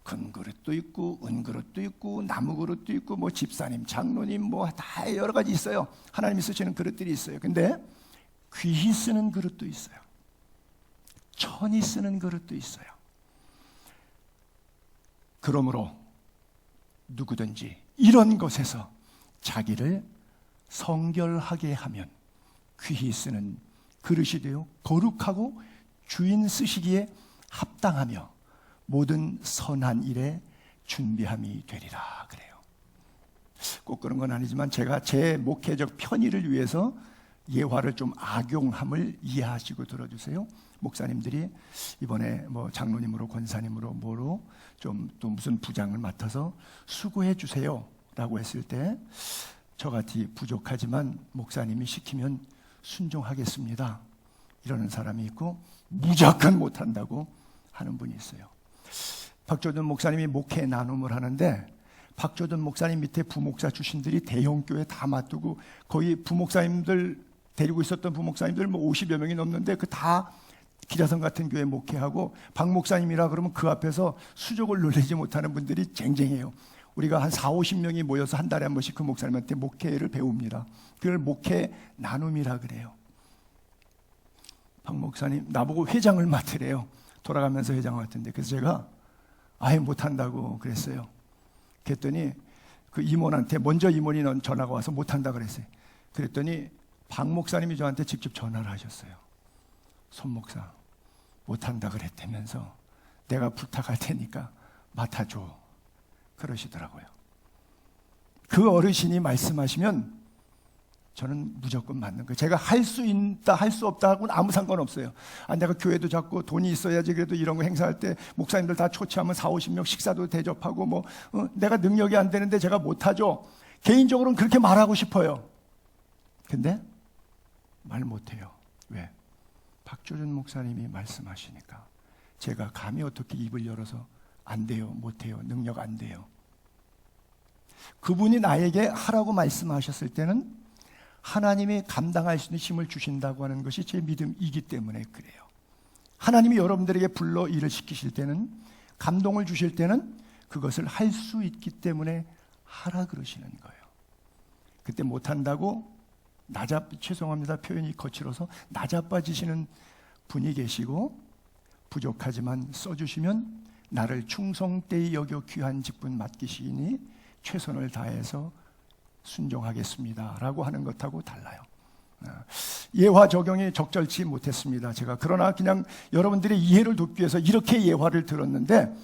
큰 그릇도 있고 은 그릇도 있고 나무 그릇도 있고 집사님, 장로님 다 여러 가지 있어요. 하나님이 쓰시는 그릇들이 있어요. 근데 귀히 쓰는 그릇도 있어요. 천히 쓰는 그릇도 있어요. 그러므로 누구든지 이런 것에서 자기를 성결하게 하면 귀히 쓰는 그릇이 되어 거룩하고 주인 쓰시기에 합당하며 모든 선한 일에 준비함이 되리라 그래요. 꼭 그런 건 아니지만 제가 제 목회적 편의를 위해서 예화를 좀 악용함을 이해하시고 들어주세요. 목사님들이 이번에 장로님으로 권사님으로 좀 또 무슨 부장을 맡아서 수고해 주세요 라고 했을 때 저같이 부족하지만 목사님이 시키면 순종하겠습니다. 이러는 사람이 있고 무조건 못한다고 하는 분이 있어요. 박조준 목사님이 목회 나눔을 하는데 박조준 목사님 밑에 부목사 출신들이 대형교회 다 맡두고 거의 부목사님들 데리고 있었던 부목사님들 뭐 50여 명이 넘는데 그 다 기라성 같은 교회 목회하고 박 목사님이라 그러면 그 앞에서 수족을 놀리지 못하는 분들이 쟁쟁해요. 우리가 한 4, 50명이 모여서 한 달에 한 번씩 그 목사님한테 목회를 배웁니다. 그걸 목회 나눔이라 그래요. 박 목사님 나보고 회장을 맡으래요. 돌아가면서 회장 맡은데 그래서 제가 아예 못한다고 그랬어요. 그랬더니 그 임원한테 먼저 임원이 전화가 와서 못한다 그랬어요. 그랬더니 박 목사님이 저한테 직접 전화를 하셨어요. 손 목사 못한다 그랬다면서 내가 부탁할 테니까 맡아줘 그러시더라고요. 그 어르신이 말씀하시면 저는 무조건 맞는 거예요. 제가 할 수 있다 할 수 없다 하고는 아무 상관없어요. 내가 교회도 잡고 돈이 있어야지 그래도 이런 거 행사할 때 목사님들 다 초치하면 4, 50명 식사도 대접하고 내가 능력이 안 되는데 제가 못하죠. 개인적으로는 그렇게 말하고 싶어요. 근데 말 못해요. 왜? 박조준 목사님이 말씀하시니까 제가 감히 어떻게 입을 열어서 안 돼요, 못해요, 능력 안 돼요. 그분이 나에게 하라고 말씀하셨을 때는 하나님이 감당할 수 있는 힘을 주신다고 하는 것이 제 믿음이기 때문에 그래요. 하나님이 여러분들에게 불러 일을 시키실 때는, 감동을 주실 때는 그것을 할 수 있기 때문에 하라 그러시는 거예요. 그때 못한다고 죄송합니다 표현이 거칠어서 나자빠지시는 분이 계시고, 부족하지만 써주시면 나를 충성되이 여겨 귀한 직분 맡기시니 최선을 다해서 순종하겠습니다 라고 하는 것하고 달라요. 예화 적용이 적절치 못했습니다 제가. 그러나 그냥 여러분들의 이해를 돕기 위해서 이렇게 예화를 들었는데,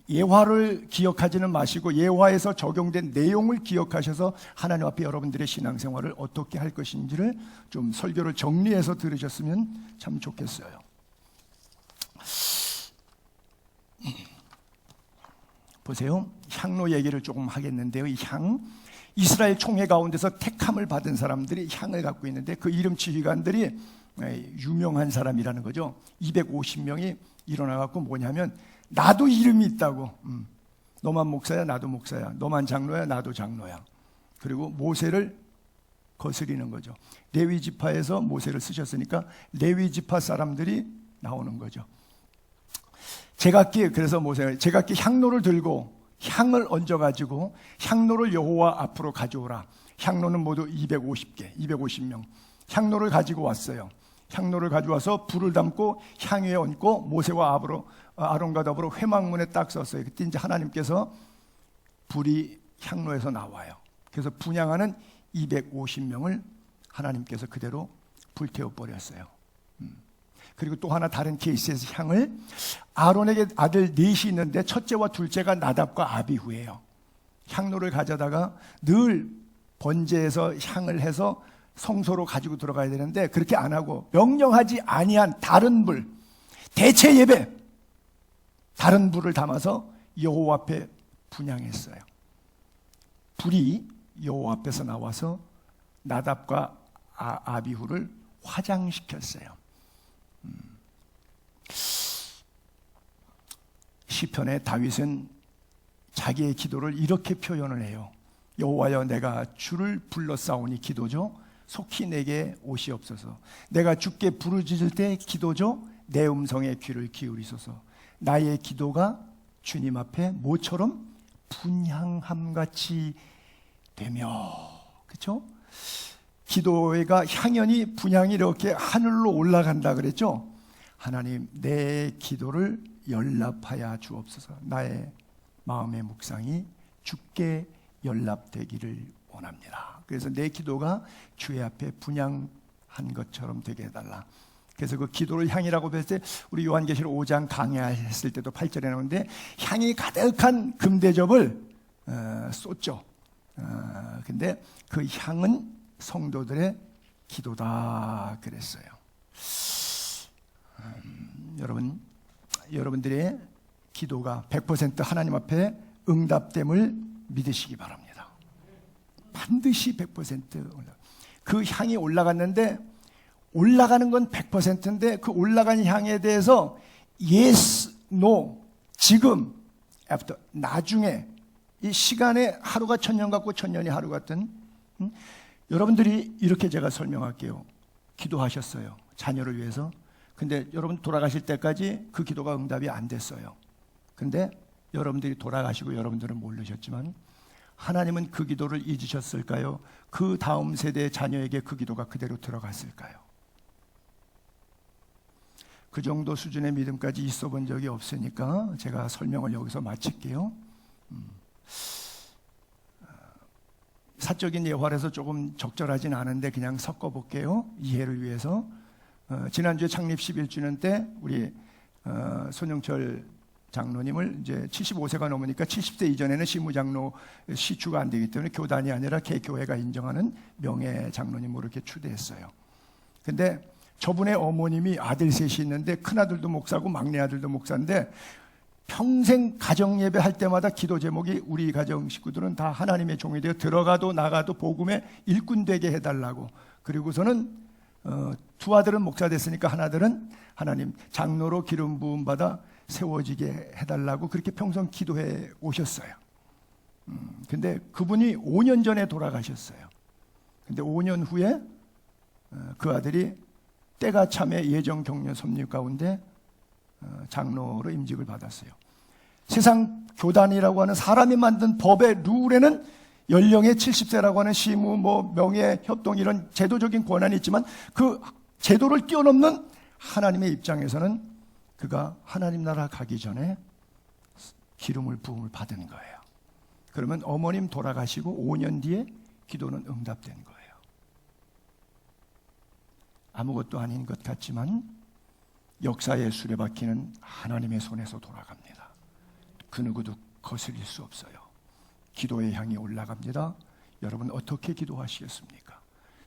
예화를 기억하지는 마시고 예화에서 적용된 내용을 기억하셔서 하나님 앞에 여러분들의 신앙생활을 어떻게 할 것인지를 좀 설교를 정리해서 들으셨으면 참 좋겠어요. 보세요. 향로 얘기를 조금 하겠는데요. 이 향, 이스라엘 총회 가운데서 택함을 받은 사람들이 향을 갖고 있는데 그 이름 지휘관들이 유명한 사람이라는 거죠. 250명이 일어나갖고 뭐냐면, 나도 이름이 있다고. 너만 목사야, 나도 목사야. 너만 장로야, 나도 장로야. 그리고 모세를 거스리는 거죠. 레위 지파에서 모세를 쓰셨으니까 레위 지파 사람들이 나오는 거죠. 그래서 모세가 제각기 향로를 들고 향을 얹어가지고 향로를 여호와 앞으로 가져오라. 향로는 모두 250명. 향로를 가지고 왔어요. 향로를 가져와서 불을 담고 향 위에 얹고 모세와 아론과 더불어 회막문에 딱 섰어요. 그때 이제 하나님께서 불이 향로에서 나와요. 그래서 분향하는 250명을 하나님께서 그대로 불태워 버렸어요. 그리고 또 하나 다른 케이스에서 향을, 아론에게 아들 넷이 있는데 첫째와 둘째가 나답과 아비후예요. 향로를 가져다가 늘 번제에서 향을 해서 성소로 가지고 들어가야 되는데 그렇게 안 하고 명령하지 아니한 다른 불, 대체 예배, 다른 불을 담아서 여호와 앞에 분향했어요. 불이 여호와 앞에서 나와서 나답과 아비후를 화장시켰어요. 시편에 다윗은 자기의 기도를 이렇게 표현을 해요. 여호와여, 내가 주를 불러싸오니 기도죠. 속히 내게 오시옵소서. 내가 주께 부르짖을 때 기도죠. 내 음성에 귀를 기울이소서. 나의 기도가 주님 앞에 모처럼 분향함같이 되며, 그렇죠? 기도가 향연이 분향이 이렇게 하늘로 올라간다 그랬죠. 하나님, 내 기도를 연락하여 주옵소서. 나의 마음의 묵상이 주께 연락되기를 원합니다. 그래서 내 기도가 주의 앞에 분향한 것처럼 되게 해달라. 그래서 그 기도를 향이라고 했을 때 우리 요한계시록 5장 강해했을 때도 8절에 나오는데 향이 가득한 금대접을 쏟죠. 근데 그 향은 성도들의 기도다 그랬어요. 여러분들의 기도가 100% 하나님 앞에 응답됨을 믿으시기 바랍니다. 반드시 100% 올라. 그 향이 올라갔는데 올라가는 건 100%인데 그 올라간 향에 대해서 yes, no, 지금, after, 나중에 이 시간에 하루가 천년 같고 천년이 하루 같은 여러분들이 이렇게 제가 설명할게요. 기도하셨어요. 자녀를 위해서. 근데 여러분 돌아가실 때까지 그 기도가 응답이 안 됐어요. 근데 여러분들이 돌아가시고 여러분들은 모르셨지만 하나님은 그 기도를 잊으셨을까요? 그 다음 세대의 자녀에게 그 기도가 그대로 들어갔을까요? 그 정도 수준의 믿음까지 있어 본 적이 없으니까 제가 설명을 여기서 마칠게요. 사적인 예화라서 조금 적절하진 않은데 그냥 섞어볼게요. 이해를 위해서. 지난주에 창립 11주년 때 우리 손영철 장로님을 이제 75세가 넘으니까 70세 이전에는 시무장로 시추가 안 되기 때문에 교단이 아니라 개교회가 인정하는 명예 장로님으로 이렇게 추대했어요. 근데 저분의 어머님이 아들 셋이 있는데 큰아들도 목사고 막내 아들도 목사인데 평생 가정 예배 할 때마다 기도 제목이 우리 가정 식구들은 다 하나님의 종이 되어 들어가도 나가도 복음의 일꾼 되게 해달라고. 그리고서는 두 아들은 목사 됐으니까 하나들은 하나님 장로로 기름 부음 받아 세워지게 해달라고 그렇게 평생 기도해 오셨어요. 근데 그분이 5년 전에 돌아가셨어요. 근데 5년 후에 그 아들이 때가 참에 예정 격려 섭리 가운데 장로로 임직을 받았어요. 세상 교단이라고 하는 사람이 만든 법의 룰에는 연령의 70세라고 하는 시무, 명예, 협동 이런 제도적인 권한이 있지만 그 제도를 뛰어넘는 하나님의 입장에서는 그가 하나님 나라 가기 전에 기름을 부음을 받은 거예요. 그러면 어머님 돌아가시고 5년 뒤에 기도는 응답된 거예요. 아무것도 아닌 것 같지만 역사의 수레바퀴는 하나님의 손에서 돌아갑니다. 그 누구도 거스릴 수 없어요. 기도의 향이 올라갑니다. 여러분 어떻게 기도하시겠습니까?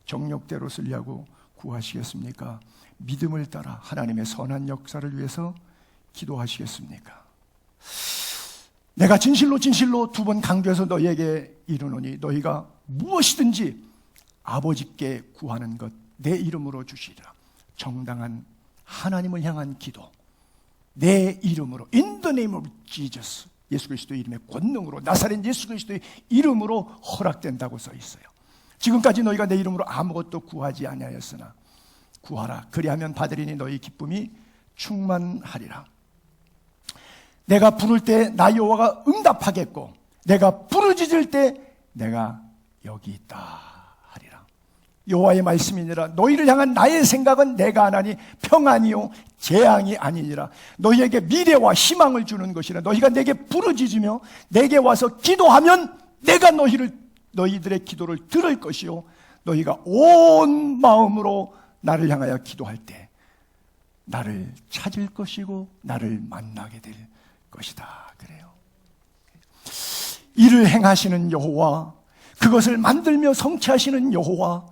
정욕대로 쓰려고 구하시겠습니까? 믿음을 따라 하나님의 선한 역사를 위해서 기도하시겠습니까? 내가 진실로 진실로 두 번 강조해서 너희에게 이르노니 너희가 무엇이든지 아버지께 구하는 것 내 이름으로 주시리라. 정당한 하나님을 향한 기도, 내 이름으로 In the name of Jesus, 예수 그리스도의 이름의 권능으로, 나사렛 예수 그리스도의 이름으로 허락된다고 써 있어요. 지금까지 너희가 내 이름으로 아무것도 구하지 아니하였으나 구하라. 그리하면 받으리니 너희 기쁨이 충만하리라. 내가 부를 때 나 여호와가 응답하겠고 내가 부르짖을 때 내가 여기 있다 하리라. 여호와의 말씀이니라. 너희를 향한 나의 생각은 내가 하나니 평안이요 재앙이 아니니라. 너희에게 미래와 희망을 주는 것이라. 너희가 내게 부르짖으며 내게 와서 기도하면 내가 너희들의 기도를 들을 것이요 너희가 온 마음으로 나를 향하여 기도할 때 나를 찾을 것이고 나를 만나게 될 것이다. 그래요. 이를 행하시는 여호와, 그것을 만들며 성취하시는 여호와,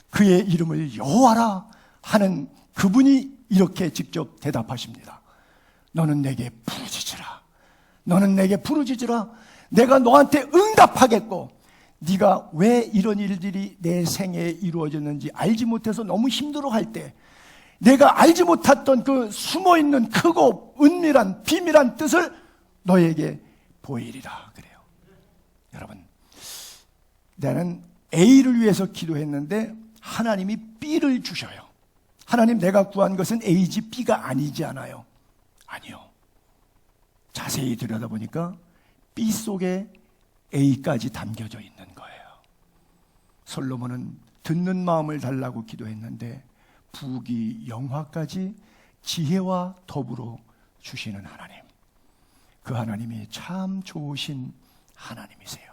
그의 이름을 여호와라 하는 그분이 이렇게 직접 대답하십니다. 너는 내게 부르짖으라. 너는 내게 부르짖으라. 내가 너한테 응답하겠고 네가 왜 이런 일들이 내 생애에 이루어졌는지 알지 못해서 너무 힘들어할 때 내가 알지 못했던 그 숨어있는 크고 은밀한 비밀한 뜻을 너에게 보이리라. 그래요. 여러분, 나는 A를 위해서 기도했는데 하나님이 B를 주셔요. 하나님, 내가 구한 것은 A지 B가 아니지 않아요? 아니요. 자세히 들여다보니까 B 속에 A까지 담겨져 있는 거예요. 솔로몬은 듣는 마음을 달라고 기도했는데 부귀 영화까지 지혜와 더불어 주시는 하나님, 그 하나님이 참 좋으신 하나님이세요.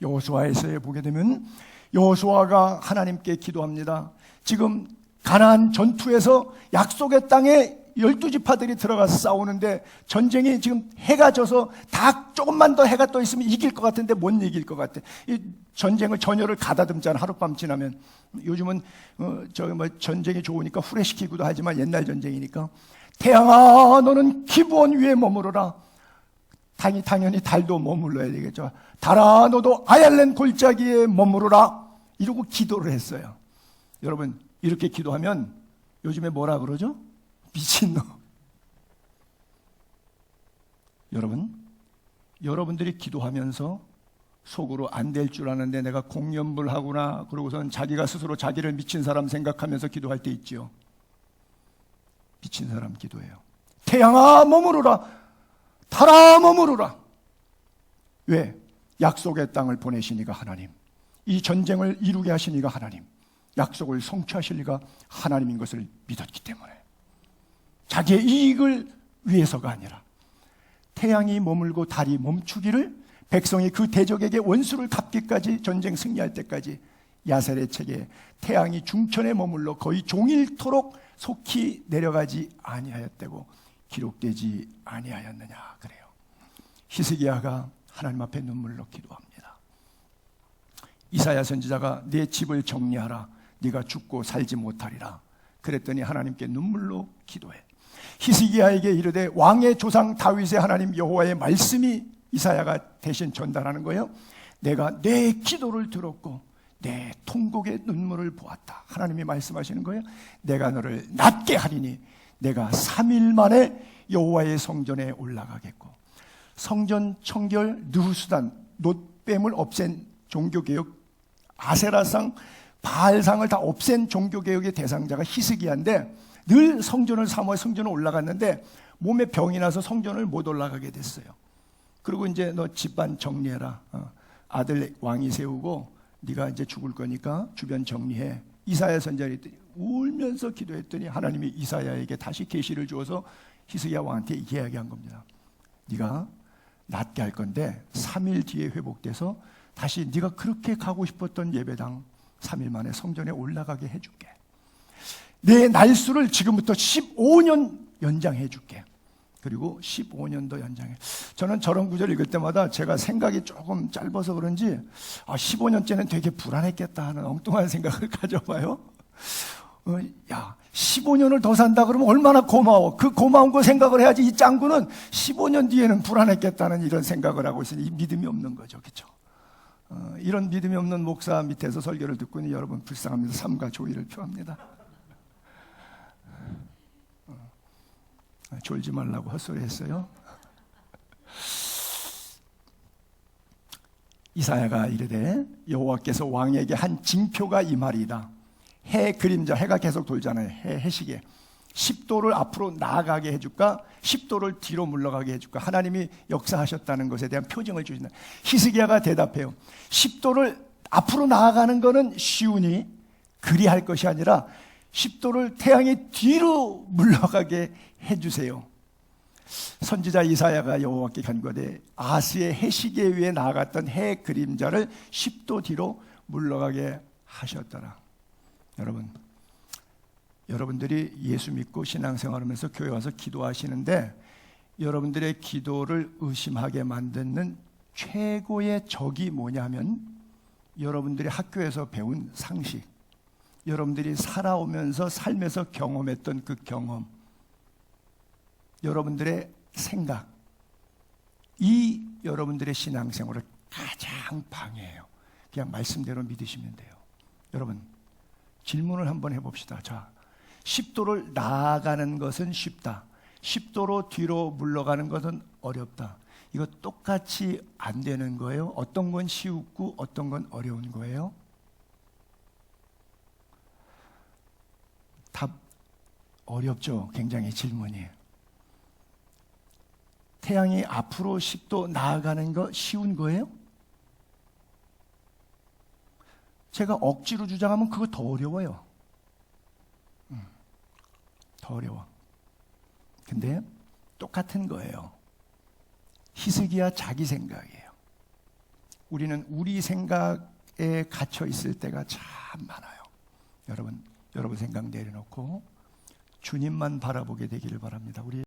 여호수아에서 보게 되면 여호수아가 하나님께 기도합니다. 지금 가나안 전투에서 약속의 땅에 12지파들이 들어가서 싸우는데 전쟁이 지금 해가 져서 다 조금만 더 해가 떠 있으면 이길 것 같은데 못 이길 것 같아. 이 전쟁을 전열을 가다듬잖아. 하룻밤 지나면. 요즘은 전쟁이 좋으니까 후레시키기도 하지만 옛날 전쟁이니까 태양아 너는 기브온 위에 머무르라. 당연히 달도 머물러야 되겠죠. 달아 너도 아얄렌 골짜기에 머무르라. 이러고 기도를 했어요. 여러분, 이렇게 기도하면 요즘에 뭐라 그러죠? 미친놈. 여러분들이 기도하면서 속으로 안 될 줄 아는데 내가 공연불하구나 그러고선 자기가 스스로 자기를 미친 사람 생각하면서 기도할 때 있지요. 미친 사람 기도예요. 태양아 머무르라, 달아 머무르라. 왜? 약속의 땅을 보내시니가 하나님, 이 전쟁을 이루게 하시니가 하나님, 약속을 성취하시니가 하나님인 것을 믿었기 때문에, 자기의 이익을 위해서가 아니라 태양이 머물고 달이 멈추기를, 백성이 그 대적에게 원수를 갚기까지, 전쟁 승리할 때까지 야셀의 책에 태양이 중천에 머물러 거의 종일토록 속히 내려가지 아니하였다고 기록되지 아니하였느냐 그래요. 히스기야가 하나님 앞에 눈물로 기도합니다. 이사야 선지자가 내 집을 정리하라, 네가 죽고 살지 못하리라 그랬더니 하나님께 눈물로 기도해. 히스기야에게 이르되 왕의 조상 다윗의 하나님 여호와의 말씀이 이사야가 대신 전달하는 거예요. 내가 내 기도를 들었고 내 통곡의 눈물을 보았다. 하나님이 말씀하시는 거예요. 내가 너를 낫게 하리니 내가 3일 만에 여호와의 성전에 올라가겠고, 성전 청결, 느후수단, 놋뱀을 없앤 종교개혁, 아세라상, 바알상을 다 없앤 종교개혁의 대상자가 히스기야인데, 늘 성전을 사모해 성전을 올라갔는데 몸에 병이 나서 성전을 못 올라가게 됐어요. 그리고 이제 너 집안 정리해라, 아들 왕이 세우고 네가 이제 죽을 거니까 주변 정리해. 이사야 선지자가 울면서 기도했더니 하나님이 이사야에게 다시 계시를 주어서 히스기야 왕한테 이야기한 겁니다. 네가 낫게 할 건데 3일 뒤에 회복돼서 다시 네가 그렇게 가고 싶었던 예배당 3일 만에 성전에 올라가게 해줄게. 내 날수를 지금부터 15년 연장해 줄게. 그리고 15년 더 연장해. 저는 저런 구절을 읽을 때마다 제가 생각이 조금 짧아서 그런지 15년째는 되게 불안했겠다 하는 엉뚱한 생각을 가져봐요. 야, 15년을 더 산다 그러면 얼마나 고마워. 그 고마운 거 생각을 해야지. 이 짱구는 15년 뒤에는 불안했겠다는 이런 생각을 하고 있으니 믿음이 없는 거죠. 그렇죠? 이런 믿음이 없는 목사 밑에서 설교를 듣고는 여러분 불쌍합니다. 삼가 조의를 표합니다. 졸지 말라고 헛소리 했어요. 이사야가 이르되 여호와께서 왕에게 한 징표가 이 말이다. 해 그림자, 해가 계속 돌잖아요. 해시계 10도를 앞으로 나아가게 해줄까, 10도를 뒤로 물러가게 해줄까. 하나님이 역사하셨다는 것에 대한 표징을 주신다. 히스기야가 대답해요. 10도를 앞으로 나아가는 것은 쉬우니 그리할 것이 아니라 10도를 태양이 뒤로 물러가게 해주세요. 선지자 이사야가 여호와께 간구하되 아스의 해시계 위에 나아갔던 해 그림자를 10도 뒤로 물러가게 하셨더라. 여러분들이 예수 믿고 신앙생활하면서 교회 와서 기도하시는데 여러분들의 기도를 의심하게 만드는 최고의 적이 뭐냐면 여러분들이 학교에서 배운 상식, 여러분들이 살아오면서 삶에서 경험했던 그 경험, 여러분들의 생각, 이 여러분들의 신앙생활을 가장 방해해요. 그냥 말씀대로 믿으시면 돼요. 여러분, 질문을 한번 해봅시다. 자, 10도를 나아가는 것은 쉽다, 10도로 뒤로 물러가는 것은 어렵다. 이거 똑같이 안 되는 거예요? 어떤 건 쉬웠고 어떤 건 어려운 거예요? 답 어렵죠. 굉장히 질문이. 태양이 앞으로 10도 나아가는 거 쉬운 거예요? 제가 억지로 주장하면 그거 더 어려워요. 더 어려워. 근데 똑같은 거예요. 히스기야 자기 생각이에요. 우리는 우리 생각에 갇혀 있을 때가 참 많아요. 여러분 생각 내려놓고 주님만 바라보게 되기를 바랍니다. 우리